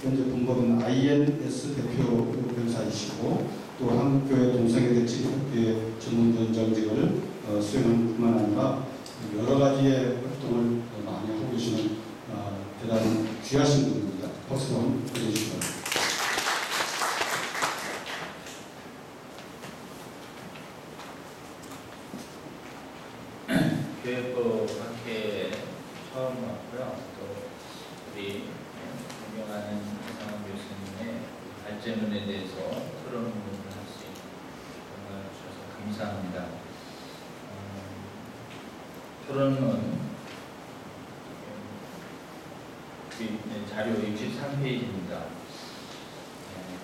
현재 본법은 INS 대표 변사이시고 또 한국교회 동성애대 친목교회 전문위원장직을 수행하는 뿐만 아니라 여러 가지의 활동을 많이 하고 계시는 대단히 귀하신 분입니다. 박수 한번 보내주시기 바랍니다. 교회법학회에 처음 왔고요. 또 우리 존경하는 이상원 교수님의 발제문에 대해서 토론을 할 수 있는 정말 주셔서 감사합니다. 토론은 자료 63페이지입니다.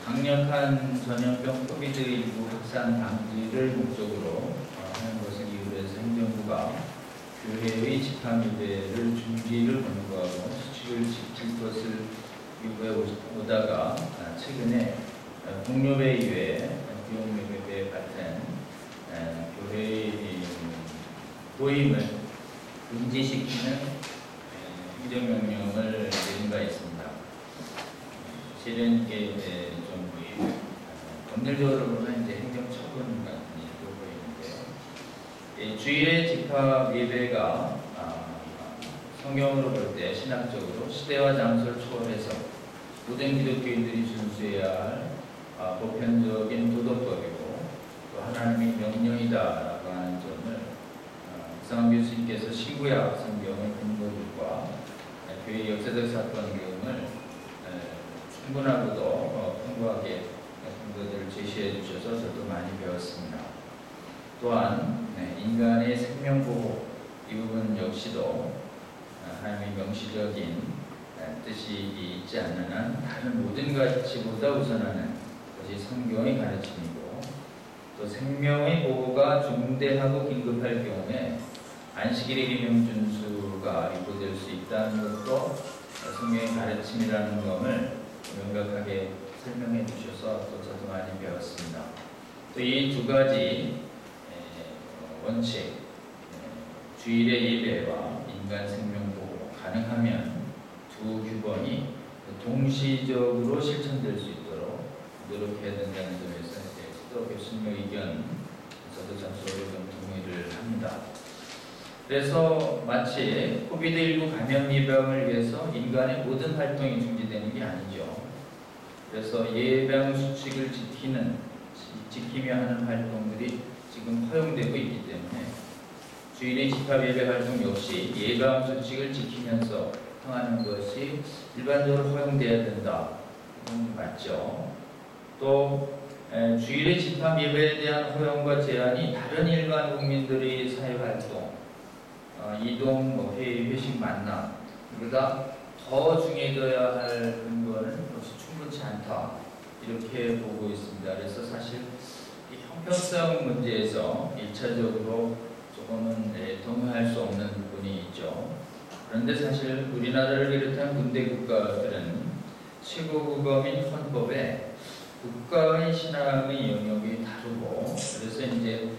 강력한 전염병 코비드19 확산 방지를 목적으로 하는 것을 이유로 해서 행정부가 교회의 집합예배를 중지를 권고하고 수칙을 지킬 것을 요구해 오다가 최근에 공료배 이외에 비용예배 같은 교회의 모임을 금지시키는 행정명령을 내린 바 있습니다. 실은 이게 좀 법률적으로는 이제 행정처분 같은 일도 보이는데요. 주일의 집합 예배가 성경으로 볼 때 신학적으로 시대와 장소를 초월해서 모든 기독교인들이 준수해야 할 보편적인 도덕법이고 또 하나님의 명령이다라고 하는 점을 이상원 교수님께서 신구약 성경의 근거들과 교회 역사적 사건 등을 충분하고도 풍부하게 근거들을 제시해 주셔서 저도 많이 배웠습니다. 또한 인간의 생명보호 이 부분 역시도 하나님의 명시적인 뜻이 있지 않는 한 다른 모든 가치보다 우선하는 것이 성경의 가르침이고 또 생명의 보호가 중대하고 긴급할 경우에 안식일의 계명 준수가 유도될 수 있다는 것도 성경의 가르침이라는 점을 명백하게 설명해 주셔서 또 저도 많이 배웠습니다. 또 이 두 가지 원칙, 주일의 예배와 인간 생명 보호, 가능하면 두 규범이 동시적으로 실천될 수 있도록 노력해야 된다는 점에서 또 교수님의 의견 저도 전적으로 좀 동의를 합니다. 그래서 마치 코비드19 감염 예방을 위해서 인간의 모든 활동이 중지되는 게 아니죠. 그래서 예방 수칙을 지키며 하는 활동들이 지금 허용되고 있기 때문에 주일의 집합 예배 활동 역시 예방 수칙을 지키면서 행하는 것이 일반적으로 허용되어야 된다. 맞죠. 또 주일의 집합 예배에 대한 허용과 제한이 다른 일반 국민들의 사회활동, 이동, 회의, 회식, 만남 보다 더 중요해져야 할 근거는 역시 충분치 않다. 이렇게 보고 있습니다. 그래서 사실 이 형평성 문제에서 1차적으로 조금은 동의할 수 없는 부분이 있죠. 그런데 사실 우리나라를 비롯한 군대 국가들은 최고구범인 헌법에 국가의 신앙의 영역이 다르고 그래서 이제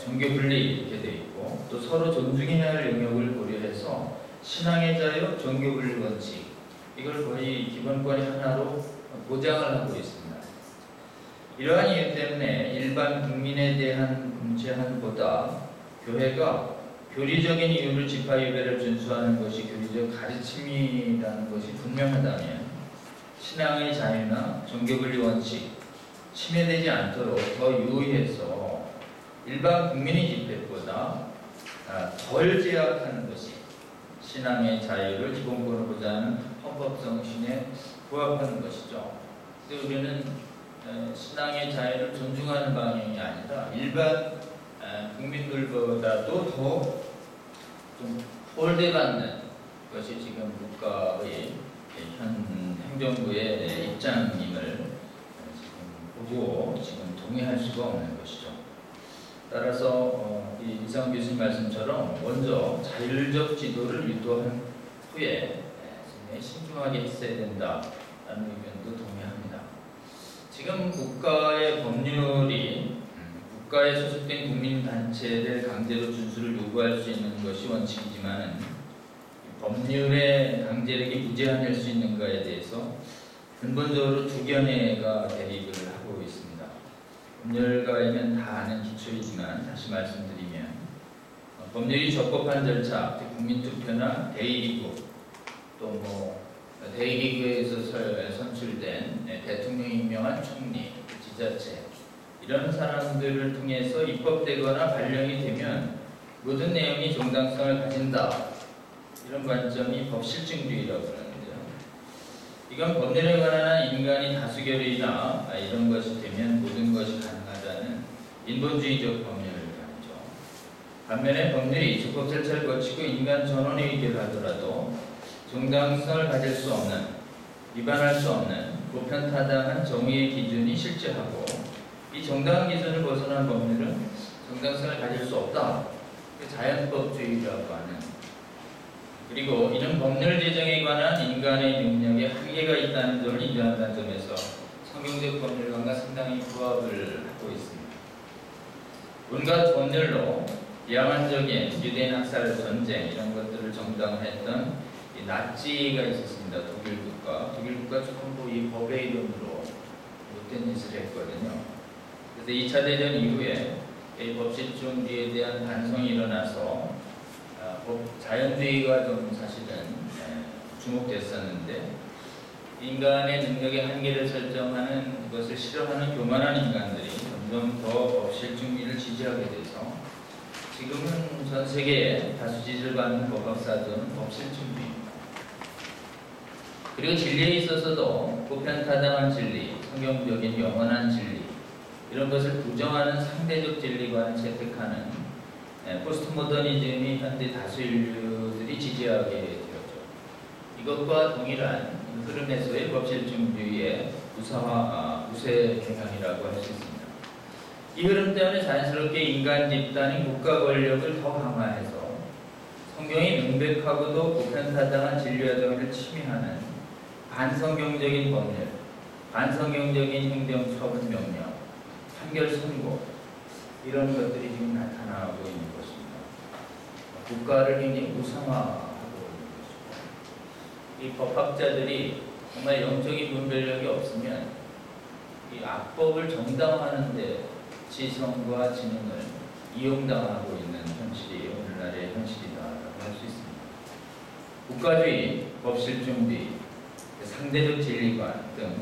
종교 분리 이렇게 되어 있고 또 서로 존중해야 할 영역을 고려해서 신앙의 자유, 종교 분리 원칙 이걸 거의 기본권의 하나로 보장을 하고 있습니다. 이러한 이유 때문에 일반 국민에 대한 제한보다 교회가 교리적인 이유를 집합 예배를 준수하는 것이 교리적 가르침이라는 것이 분명하다면 신앙의 자유나 종교분리 원칙 침해되지 않도록 더 유의해서 일반 국민의 집회보다 덜 제약하는 것이 신앙의 자유를 기본권으로 보장하는 헌법정신에 부합하는 것이죠. 근데 우리는 신앙의 자유를 존중하는 방향이 아니라 일반 국민들보다도 더 좀 홀대받는 것이 지금 국가의 현 행정부의 입장임을 지금 보고 지금 동의할 수가 없는 것이죠. 따라서 이상원 교수님 말씀처럼 먼저 자율적 지도를 유도한 후에 신중하게 했어야 된다라는 의견도 동의합니다. 지금 국가의 법률이 국가에 소속된 국민단체를 강제로 준수를 요구할 수 있는 것이 원칙이지만 법률의 강제력이 무제한일 수 있는가에 대해서 근본적으로 두 견해가 대립을 하고 있습니다. 법률가이면 다 아는 기초이지만 다시 말씀드리면 법률이 적법한 절차, 즉 국민투표나 대의기구 또 대의기구에서 선출된 대통령이 임명한 총리, 지자체 이런 사람들을 통해서 입법되거나 발령이 되면 모든 내용이 정당성을 가진다. 이런 관점이 법실증주의라고 하는데요. 이건 법률에 관한 인간이 다수결이나 이런 것이 되면 모든 것이 가능하다는 인본주의적 법률관이죠. 반면에 법률이 적법 절차를 거치고 인간 전원에 의결하더라도 정당성을 가질 수 없는, 위반할 수 없는 보편타당한 정의의 기준이 실제하고 이 정당한 기준을 벗어난 법률은 정당성을 가질 수 없다. 자연법주의라고 하는, 그리고 이는 법률 제정에 관한 인간의 능력에 한계가 있다는 점을 인정한다는 점에서 성경적 법률관과 상당히 부합을 하고 있습니다. 온갖 법률로 야만적인 유대인 학살 전쟁 이런 것들을 정당화했던 이 나치가 있었습니다. 독일 국가 전부 이 법의 이름으로 못된 짓을 했거든요. 그래서 2차 대전 이후에 이 법실중주의에 대한 반성이 일어나서 자연주의가 좀 사실은 주목됐었는데 인간의 능력의 한계를 설정하는 것을 싫어하는 교만한 인간들이 점점 더 법실중주의를 지지하게 돼서 지금은 전 세계에 다수 지지를 받는 법학사조는 법실중주의입니다. 그리고 진리에 있어서도 보편타당한 진리, 성경적인 영원한 진리 이런 것을 부정하는 상대적 진리관을 채택하는 포스트모더니즘이 현대 다수 인류들이 지지하게 되었죠. 이것과 동일한 흐름에서의 법실중주의의 우세 경향이라고 할 수 있습니다. 이 흐름 때문에 자연스럽게 인간 집단이 국가 권력을 더 강화해서 성경이 명백하고도 보편타당한 진리와 정의를 침해하는 반성경적인 법률, 반성경적인 행정처분 명령, 판결 선고 이런 것들이 지금 나타나고 있는 것입니다. 국가를 굉장히 우상화하고 있는 것이고 이 법학자들이 정말 영적인 분별력이 없으면 이 악법을 정당화하는 데 지성과 지능을 이용당하고 있는 현실이 오늘날의 현실이다라고 할 수 있습니다. 국가주의, 법실중주의, 상대적 진리관 등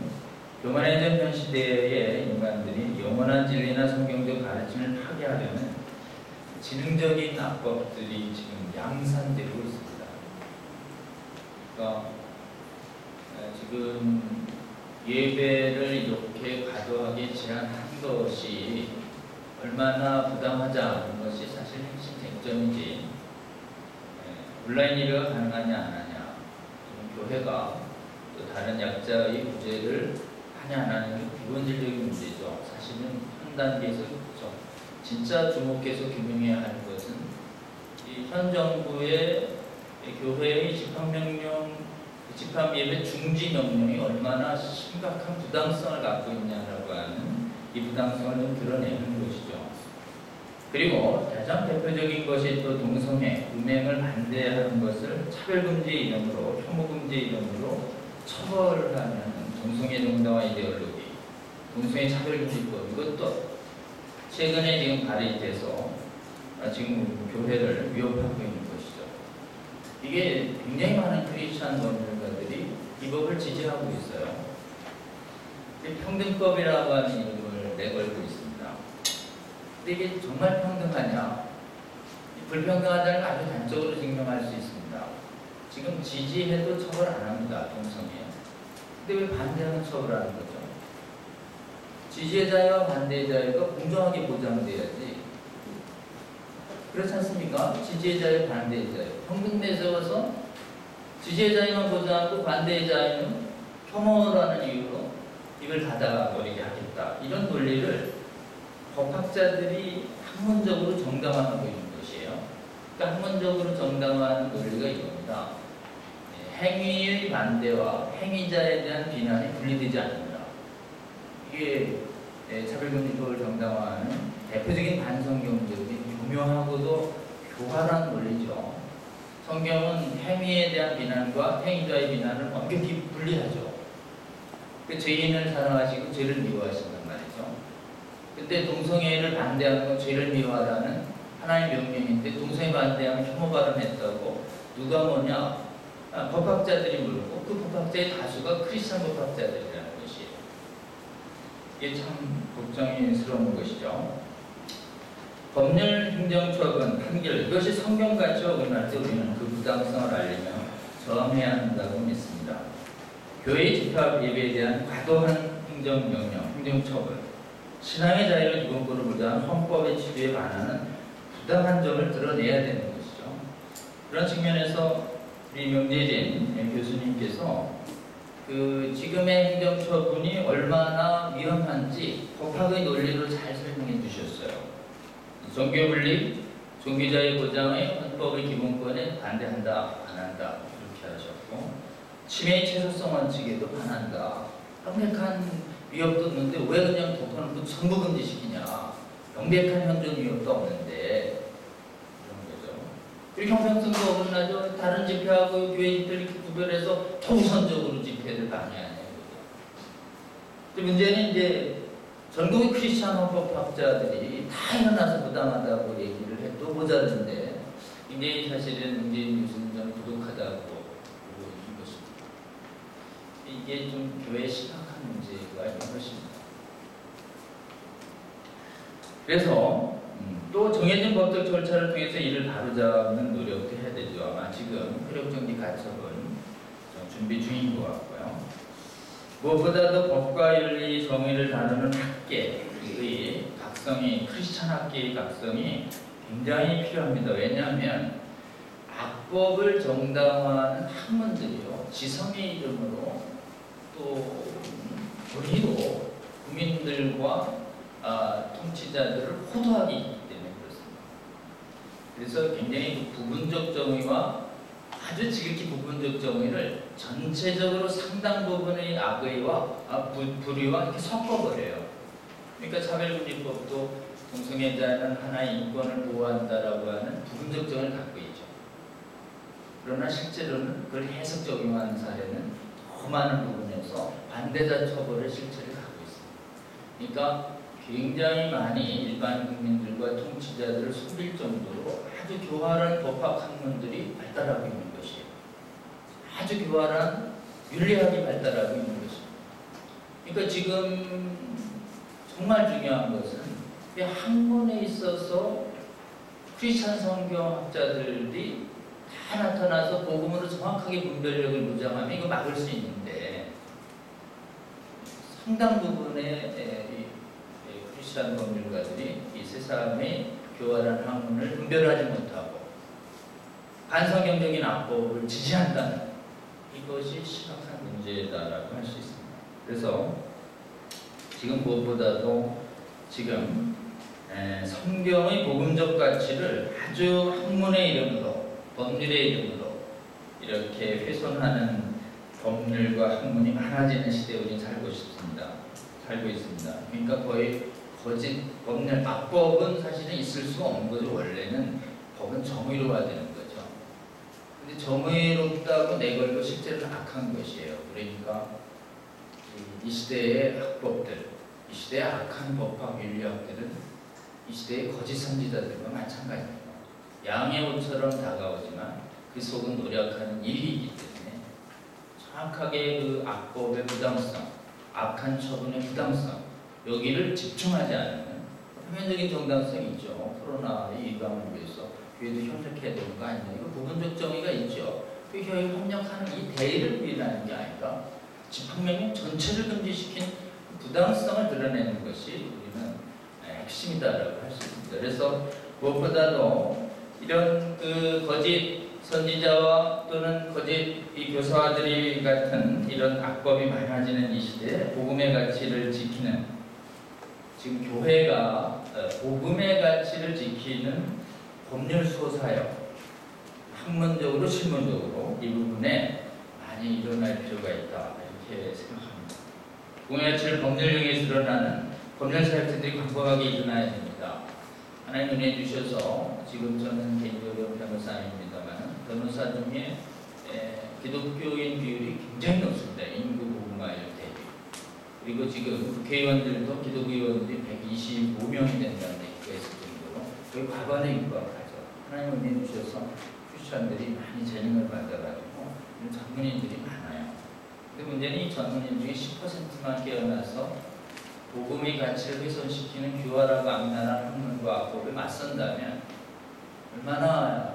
교만해진 현 시대의 인간들이 영원한 진리나 성경적 가르침을 파괴하려는 지능적인 악법들이 지금 양산되고 있습니다. 그러니까 지금 예배를 이렇게 과도하게 제한한 것이 얼마나 부당하자는 것이 사실 핵심 쟁점이지 온라인 예배가 가능하냐 안 하냐 교회가 또 다른 약자의 구제를 하냐 안 하는 기본적인 문제죠. 사실은 한 단계에서 그렇죠. 진짜 주목해서 규명해야 할 것은 이 현 정부의 교회의 집합명령, 집합예배 중지 명령이 얼마나 심각한 부당성을 갖고 있냐라고 하는 이 부당성을 좀 드러내는 것이죠. 그리고 가장 대표적인 것이 또 동성애, 음행을 반대하는 것을 차별금지 이름으로, 혐오금지 이름으로 처벌하는 동성애 정당화 이데올로기, 동성애 차별금지법 이것도 최근에 지금 발의돼서 지금 교회를 위협하고 있는 것이죠. 이게 굉장히 많은 크리스찬 법률가들이 이 법을 지지하고 있어요. 평등법이라고 하는 이름을 내걸고 있습니다. 근데 이게 정말 평등하냐? 불평등하다는 걸 아주 단적으로 증명할 수 있습니다. 지금 지지해도 처벌 안 합니다. 동성애. 근데 왜 반대하는 처벌하는 거죠? 지지의 자유와 반대의 자유가 공정하게 보장돼야지. 그렇지 않습니까? 지지의 자유, 반대의 자유. 평등에 세워서 지지의 자유만 보장하고 반대의 자유는 혐오라는 이유로 입을 닫아버리게 하겠다. 이런 논리를 법학자들이 학문적으로 정당화하고 있는 것이에요. 그러니까 학문적으로 정당화하는 논리가 이겁니다. 행위의 반대와 행위자에 대한 비난이 분리되지 않는다. 이게 차별금지법을 정당화하는 대표적인 반성경적인 교묘하고도 교활한 논리죠. 성경은 행위에 대한 비난과 행위자의 비난을 엄격히 분리하죠. 그 죄인을 사랑하시고 죄를 미워하신단 말이죠. 근데 동성애를 반대하는 건 죄를 미워하라는 하나의 명령인데 동성애 반대하면 혐오 발언했다고 누가 뭐냐? 법학자들이 물고 그 법학자의 다수가 크리스천 법학자들이라는 것이에요. 이게 참 걱정스러운 것이죠. 법률 행정처분 판결 이것이 성경같이 어긋날 때 우리는 그 부당성을 알리며 저항해야 한다고 믿습니다. 교회 집합 예배에 대한 과도한 행정명령, 행정처분 신앙의 자유를 기본으로 보자는 헌법의 취지에 반하는 부당한 점을 드러내야 되는 것이죠. 그런 측면에서 우리 명재진 교수님께서 그 지금의 행정처분이 얼마나 위험한지 법학의 논리로 잘 설명해 주셨어요. 종교분립, 종교자유 보장의 헌법의 기본권에 반대한다, 반한다 이렇게 하셨고 침해의 최소성 원칙에도 반한다. 명백한 위협도 없는데 왜 그냥 덮어놓고 전부 금지시키냐. 명백한 현존 위협도 없는데 그런 거죠. 그리고 형평성도 어긋나죠. 다른 집회하고 교회 집회를 이렇게 구별해서 더 우선적으로 집회를 많이 하냐. 근데 문제는 이제 전국의 크리스찬 헌법학자들이 다 일어나서 부당하다고 얘기를 해도 모자른데 이게 사실은 문재인 교수님 저는 부족하다고 보고 있는 것입니다. 이게 좀 교회에 심각한 문제가 있는 것입니다. 그래서 또 정해진 법적 절차를 통해서 이를 바로잡는 노력도 해야 되죠. 아마 지금 효력정지 가처분 준비 중인 것 같고요. 무엇보다도 법과 윤리, 정의를 다루는 학계의 각성이, 크리스찬 학계의 각성이 굉장히 필요합니다. 왜냐하면 악법을 정당화하는 학문들이요, 지성의 이름으로 또 도리로 국민들과 통치자들을 호도하기 때문에 그렇습니다. 그래서 굉장히 부분적 정의와 아주 지극히 부분적 정의를 전체적으로 상당 부분의 악의와 불의와 이렇게 섞어버려요. 그러니까 차별금지법도 동성애자는 하나의 인권을 보호한다라고 하는 부분적 정의를 갖고 있죠. 그러나 실제로는 그걸 해석 적용하는 사례는 더 많은 부분에서 반대자 처벌의 실체를 갖고 있습니다. 그러니까 굉장히 많이 일반 국민들과 통치자들을 속일 정도로 아주 교활한 법학 학문들이 발달하고 있는 것이에요. 아주 교활한 윤리학이 발달하고 있는 것입니다. 그러니까 지금 정말 중요한 것은 이 학문에 있어서 크리스찬 성경학자들이 다 나타나서 복음으로 정확하게 분별력을 무장하면 이거 막을 수 있는데 상당 부분의 크리스찬 법률가들이 이 세상의 교활한 학문을 분별하지 못하고 반성경적인 악법을 지지한다는 이것이 심각한 문제다라고 할 수 있습니다. 그래서 지금 무엇보다도 지금 성경의 복음적 가치를 아주 학문의 이름으로, 법률의 이름으로 이렇게 훼손하는 법률과 학문이 많아지는 시대에 우리는 살고 있습니다. 그러니까 거의 거짓 법률, 악법은 사실은 있을 수가 없는 거죠. 원래는 법은 정의로워야 되는 거죠. 근데 정의롭다고 내걸고 실제로는 악한 것이에요. 그러니까 이 시대의 악법들, 이 시대의 악한 법학 윤리학들은 이 시대의 거짓 선지자들과 마찬가지입니다. 양의 옷처럼 다가오지만 그 속은 노력하는 일이기 때문에 정확하게 그 악법의 부당성, 악한 처분의 부당성 여기를 집중하지 않으면 표면적인 정당성이 있죠. 코로나의 예방을 위해서 교회도 협력해야 되는 거 아니냐. 이거 부분적 정의가 있죠. 그 교회 협력하는 이 대의를 위하는 게 아니라 집합명령 전체를 금지시킨 부당성을 드러내는 것이 우리는 핵심이다라고 할 수 있습니다. 그래서 무엇보다도 이런 그 거짓 선지자와 또는 거짓 이 교사들이 같은 이런 악법이 많아지는 이 시대에 복음의 가치를 지키는, 지금 교회가 복음의 가치를 지키는 법률 수호사역, 학문적으로 실문적으로 이 부분에 많이 일어날 필요가 있다 이렇게 생각합니다. 복음의 가치를 법률령에서 일어나는 법률사역자들이 광범하게 일어나야 됩니다. 하나님 은혜 주셔서 지금 저는 개인적으로 변호사입니다만 변호사 중에 기독교인 비율이 굉장히 높습니다. 인구 복음화율 대비. 그리고 지금 국회의원들도 기독의원들이 125명이 된다는 얘기가 있을 정도로 거의 과반에 육박하죠. 하나님 은혜 주셔서 크리스천들이 많이 재능을 받아가지고 전문인들이 많아요. 근데 문제는 이 전문인 중에 10%만 깨어나서 복음의 가치를 훼손시키는 규활하고 악랄한 학문과 악법에 맞선다면 얼마나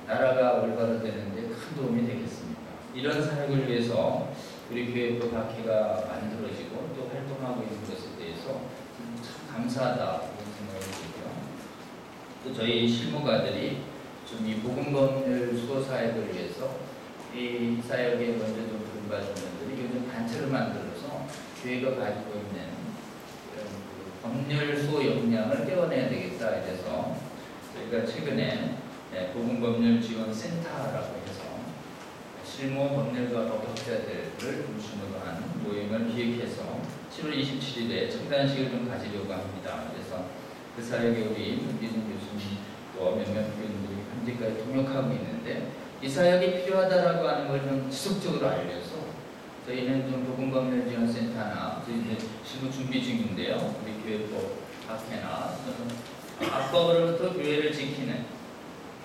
나라가 올바로 되는데 큰 도움이 되겠습니까? 이런 사역을 위해서 우리 교회도 박회가 만들어지고 또 활동하고 있는 것에 대해서 참 감사하다 이런 생각을 들고요. 또 저희 실무가들이 좀 이 복음법률 수호 사역을 위해서 이 사역에 먼저 좀 도움받은 분들이 요즘 단체를 만들어서 교회가 가지고 있는 이런 법률 수호 역량을 깨워내야 되겠다 이래서 저희가 최근에 복음법률 지원센터라고 해서 실무 법률가 법학자들을 중심으로 한 모임을 기획해서 7월 27일에 청단식을 좀 가지려고 합니다. 그래서 그 사역에 우리 문기준 교수님 또 몇몇 교인들이 현재까지 동역하고 있는데 이 사역이 필요하다라고 하는 걸 좀 지속적으로 알려서 저희는 좀 복음법률지원센터나 이제 실무 준비 중인데요. 우리 교회법 학회나 악법으로부터 교회를 지키는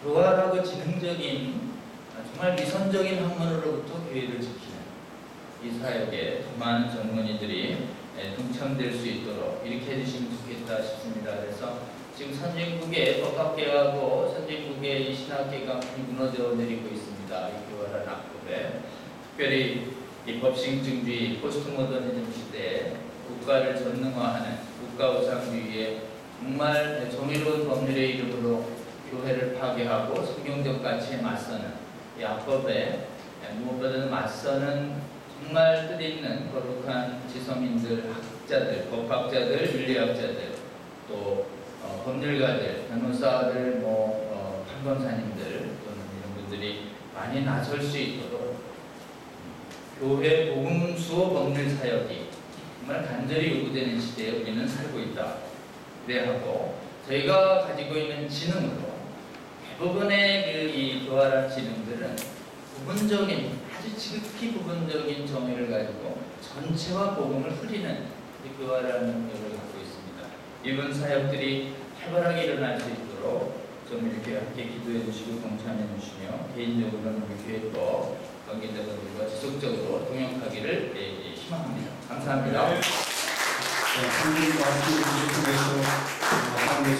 교활하고 지능적인 정말 미선적인 학문으로부터 교회를 지키는 이 사역에 더 많은 전문의들이 동참될 수 있도록 이렇게 해주시면 좋겠다 싶습니다. 그래서 지금 선진국의 법학계하고 선진국의 이 신학계가 많이 무너져 내리고 있습니다. 이 교활한 악법에 특별히 이 법신증주의 포스트모더니즘 시대에 국가를 전능화하는 국가우상주의에 정말 정의로운 법률의 이름으로 교회를 파괴하고 성경적 가치에 맞서는 이 악법에 무엇보다도 맞서는 정말 뜻있는 거룩한 지성인들, 학자들, 법학자들, 윤리학자들, 또 법률가들, 변호사들, 판검사님들 또는 이런 분들이 많이 나설 수 있도록 교회 복음 수호 법률 사역이 정말 간절히 요구되는 시대에 우리는 살고 있다. 그래야 하고 저희가 가지고 있는 지능으로 대부분의 이 교활한 지능들은 부분적인 아주 지극히 부분적인 정의를 가지고 전체와 복음을 흐리는 교활한 능력을 갖고 있습니다. 이번 사역들이 활발하게 일어날 수 있도록 좀 이렇게 함께 기도해 주시고 동참해 주시며 개인적으로는 우리 교회법 관계자분들과 지속적으로 동역하기를 희망합니다. 감사합니다. 네,